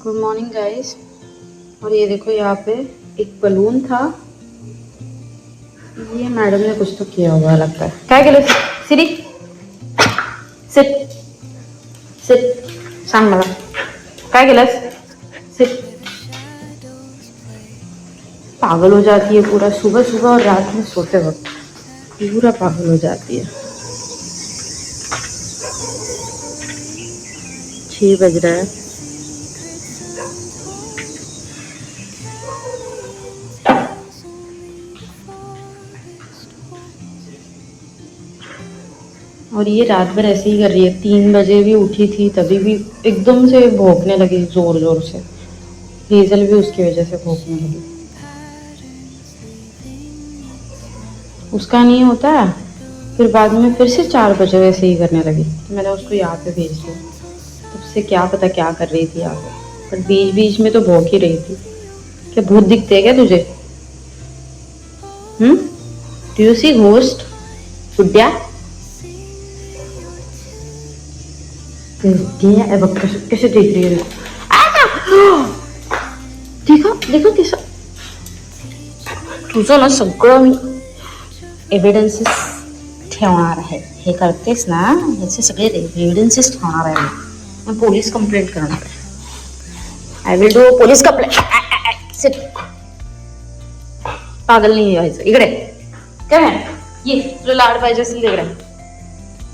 Good morning guys. और ये देखो यहाँ पे एक बलून था, ये मैडम ने कुछ तो किया हुआ लगता है। क्या केलं? सिरी सिट सिट, सांग मला काय केलंस? सिट। पागल हो जाती है पूरा, सुबह सुबह और रात में सोते वक्त पूरा पागल हो जाती है। 6 बज रहा है। और ये रात भर ऐसे ही कर रही है। 3 बजे भी उठी थी, तभी भी एकदम से भौंकने लगी जोर जोर से। हेजल भी उसकी वजह से भौंकने लगी। उसका नहीं होता है, फिर बाद में फिर से 4 बजे वैसे ही करने लगी, तो मैंने उसको यहाँ पे भेज दिया। तब से क्या पता क्या कर रही थी यहाँ पे, पर बीच बीच में तो भौंक ही रही थी। क्या भूत दिखते हैं क्या तुझे? Do you see ghost Guddiya? कैसे देख रही है? देखो देखो कैसा तुझं ना सगळं मी एव्हिडन्सेस ठेवणार आहे. हे करतेस ना, ह्याचे सगळे एव्हिडन्सेस ठेवणार आहे मी पोलीस कंप्लेंट करणार आहे. I will do police complaint. पागल नाही व्हायचं. इकडे काय ये, तुला लाड पाहिजे असेल इकडे.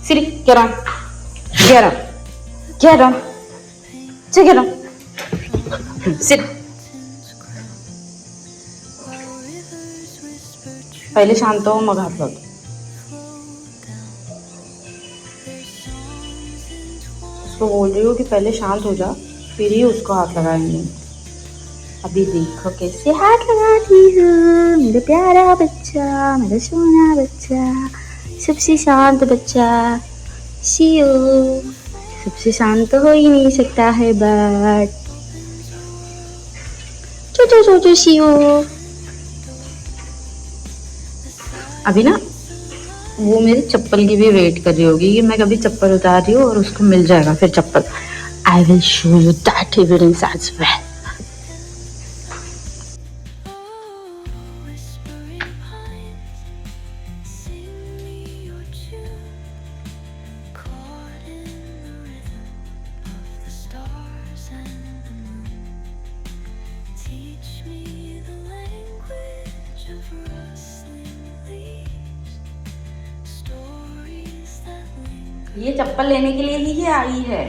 सिरी get on. Get on. Sit. पहले शांत हो, मग हाथ लगाओ. उसको बोल रही हूँ कि पहले शांत हो जा, फिर ही उसको हाथ लगाएंगे. अभी देखो कैसे हाथ लगाती हूँ, मेरा प्यारा बच्चा, मेरा सोना बच्चा, सबसे शांत बच्चा. शियो सबसे शांत हो ही नहीं सकता है, बट चो शियो. अभी ना वो मेरी चप्पल की भी वेट कर रही होगी कि मैं कभी चप्पल उतार रही हूँ और उसको मिल जाएगा फिर चप्पल. I will show you that evidence as well. ये चप्पल लेने के लिए ही आई है.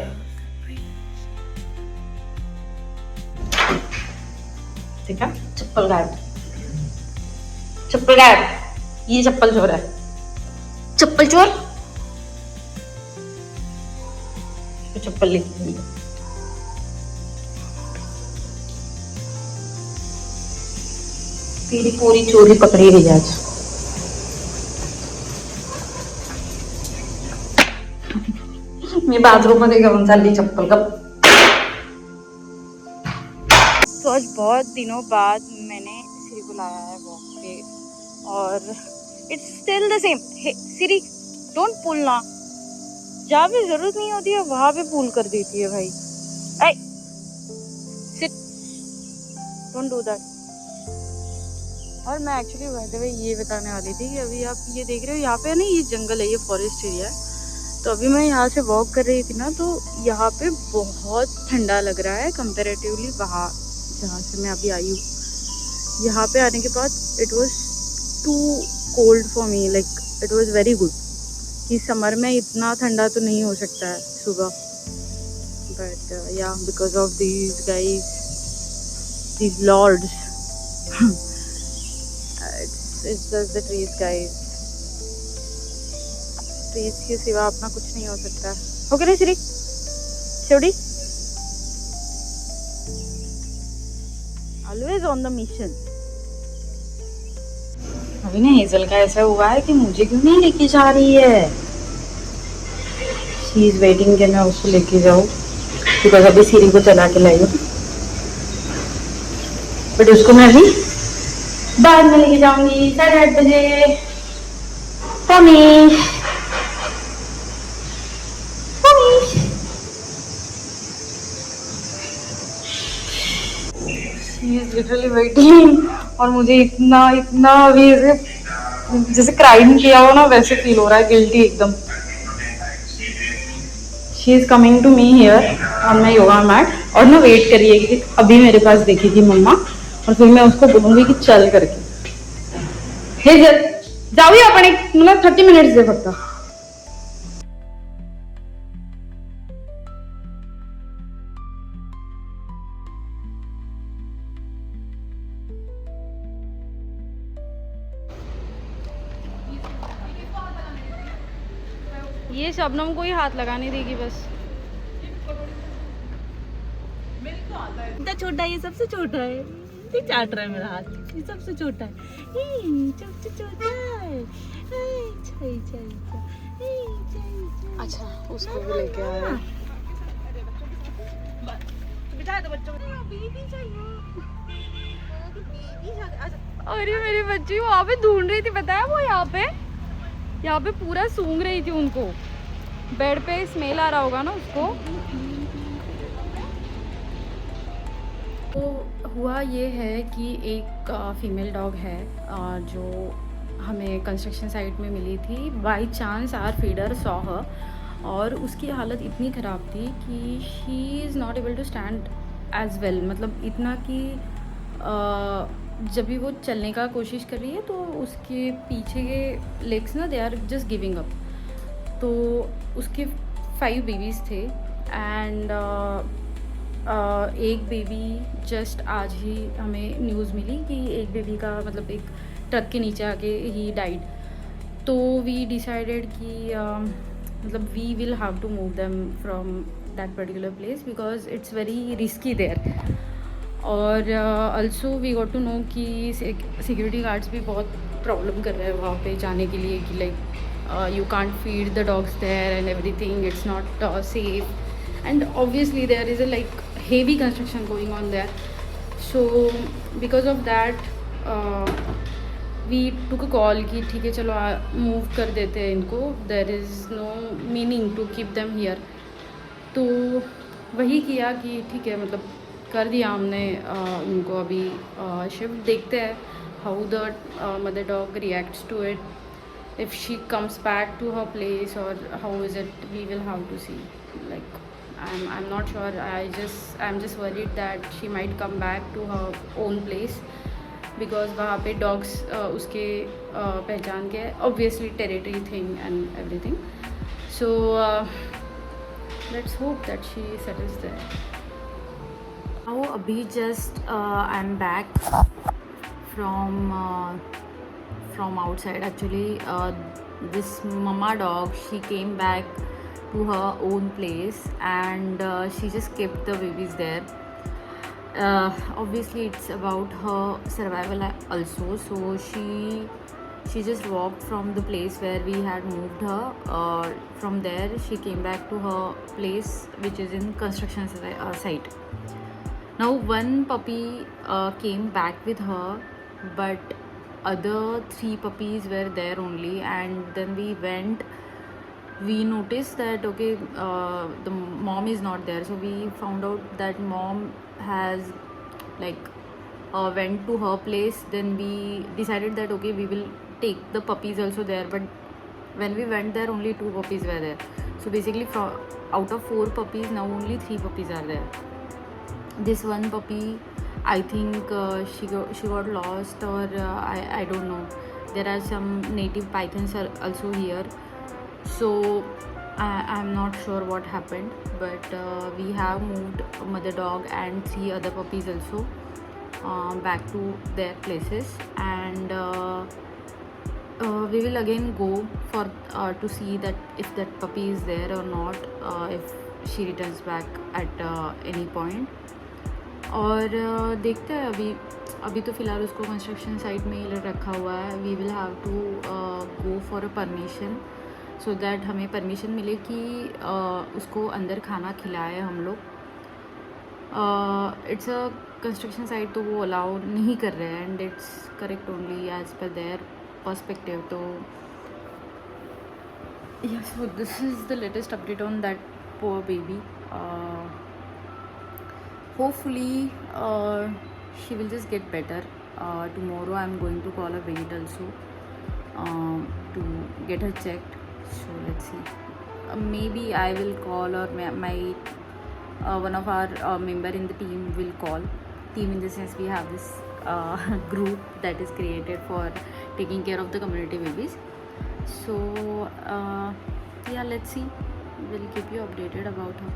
देखा, चप्पल गायब. ये चप्पल चोर है. चप्पल चोर. चप्पल लेके गई. तेरी पूरी चोरी पकड़ी गई आज. मी बाथरूम मध्ये घेऊन चालली चप्पल. कब तो आज बहुत दिनों बाद मैंने सिरी को लाया है वॉक पे, और it's still the same. Siri don't pull ना, जहाँ पे जरूरत नहीं होती है वहां पे पुल कर देती है भाई. I sit, don't do that. और मैं एक्चुअली बाय द वे ये बताने वाली थी कि अभी आप ये देख रहे हो, यहाँ पे ना ये जंगल है, ये फॉरेस्ट एरिया है. तो अभी मैं यहाँ से वॉक कर रही थी ना, तो यहाँ पे बहुत ठंडा लग रहा है कंपेरेटिवली वहाँ जहाँ से मैं अभी आई हूँ. यहाँ पे आने के बाद it was too cold for me, like it was very good. कि समर में इतना ठंडा तो नहीं हो सकता है सुबह, बट या because of these guys, these lords, it's just the trees guys. Trees के सिवा अपना कुछ नहीं हो सकता. ओके नहीं Siri Shevdi, always on the mission. अभी ना हेजल का ऐसा हुआ है कि मुझे क्यों नहीं लेके जा रही है. शी इज वेटिंग कि मैं उसको लेके जाऊँ, बिकॉज अभी सिरी को चला के लाई हूँ, बट उसको मैं अभी बाद में लेके जाऊंगी 8:30 बजे. Mummy he is literally waiting. और मुझे इतना इतना अभी जैसे क्राइम किया हो ना वैसे फील हो रहा है, गिल्टी एकदम। She is coming to me here on my yoga mat और ना वेट करिए कि अभी मेरे पास देखेगी मम्मा और फिर मैं उसको बोलूंगी कि चल करके हे जाऊया आपण एक मला 30 मिनिट्स दे फक्त। ये शबनम को ही हाथ लगाने देगी बस। इतना छोटा है, ये सबसे छोटा है, ये चाट रहा है मेरा हाथ, ये सबसे छोटा है, सबसे छोटा है। अच्छा उसको भी लेके आया। बिठा दो बच्चों को, बेबी चाहिए, अरे मेरी बच्ची वहाँ पे ढूंढ रही थी, पता है वो यहाँ पे पूरा सूंघ रही थी उनको। बेड पे स्मेल आ रहा होगा ना उसको। तो हुआ ये है कि एक फीमेल डॉग है जो हमें कंस्ट्रक्शन साइट में मिली थी। By chance our feeder saw her और उसकी हालत इतनी ख़राब थी कि she is not able to stand as well. मतलब इतना कि जब भी वो चलने का कोशिश कर रही है तो उसके पीछे के लेग्स ना they are just giving up. तो उसके 5 बेबीज़ थे एंड एक बेबी जस्ट आज ही हमें न्यूज़ मिली कि एक बेबी का मतलब एक ट्रक के नीचे आके ही डाइड। तो वी डिसाइडेड कि मतलब we will have to move them from that particular place because it's very risky there. और also we got to know कि सिक्योरिटी गार्ड्स भी बहुत प्रॉब्लम कर रहे हैं वहाँ पे जाने के लिए कि like you can't feed the dogs there and everything, it's not safe and obviously there is a like heavy construction going on there. So because of that we took a call कि ठीक है चलो move कर देते हैं इनको, there is no meaning to keep them here. तो वही किया कि ठीक है मतलब कर दिया हमने उनको अभी शिफ्ट। देखते हैं how the mother dog reacts to it, if she comes back to her place or how is it, we will have to see. Like I'm not sure. I'm just worried that she might come back to her own place because वहाँ पे dogs उसके पहचान के obviously territory thing and everything. So let's hope that she settles there. Now अभी just I'm back from outside. Actually this mama dog, she came back to her own place and she just kept the babies there. Obviously it's about her survival also. So she just walked from the place where we had moved her. From there she came back to her place which is in construction site. Now one puppy came back with her, but other 3 puppies were there only. And then we noticed that okay, the mom is not there. So we found out that mom has like went to her place. Then we decided that okay, we will take the puppies also there. But when we went there, only 2 puppies were there. So basically out of 4 puppies, now only 3 puppies are there. This one puppy, I think she got lost or I don't know. There are some native pythons are also here. So I'm not sure what happened, but we have moved mother dog and 3 other puppies also back to their places. And we will again go for to see that if that puppy is there or not, if she returns back at any point. और देखते हैं अभी तो फ़िलहाल उसको construction site में ही रखा हुआ है. We will have to go for a permission so that हमें परमिशन मिले कि उसको अंदर खाना खिलाए हम लोग. इट्स अ कंस्ट्रक्शन साइट तो वो अलाउ नहीं कर रहे हैं and it's correct only as per their perspective. तो yes, so this is the latest update on that poor baby. Hopefully she will just get better. Tomorrow I'm going to call her weight also, to get her checked. So let's see. Maybe I will call, or my one of our member in the team will call. Team in the sense, we have this group that is created for taking care of the community babies. So yeah, let's see. We'll keep you updated about her.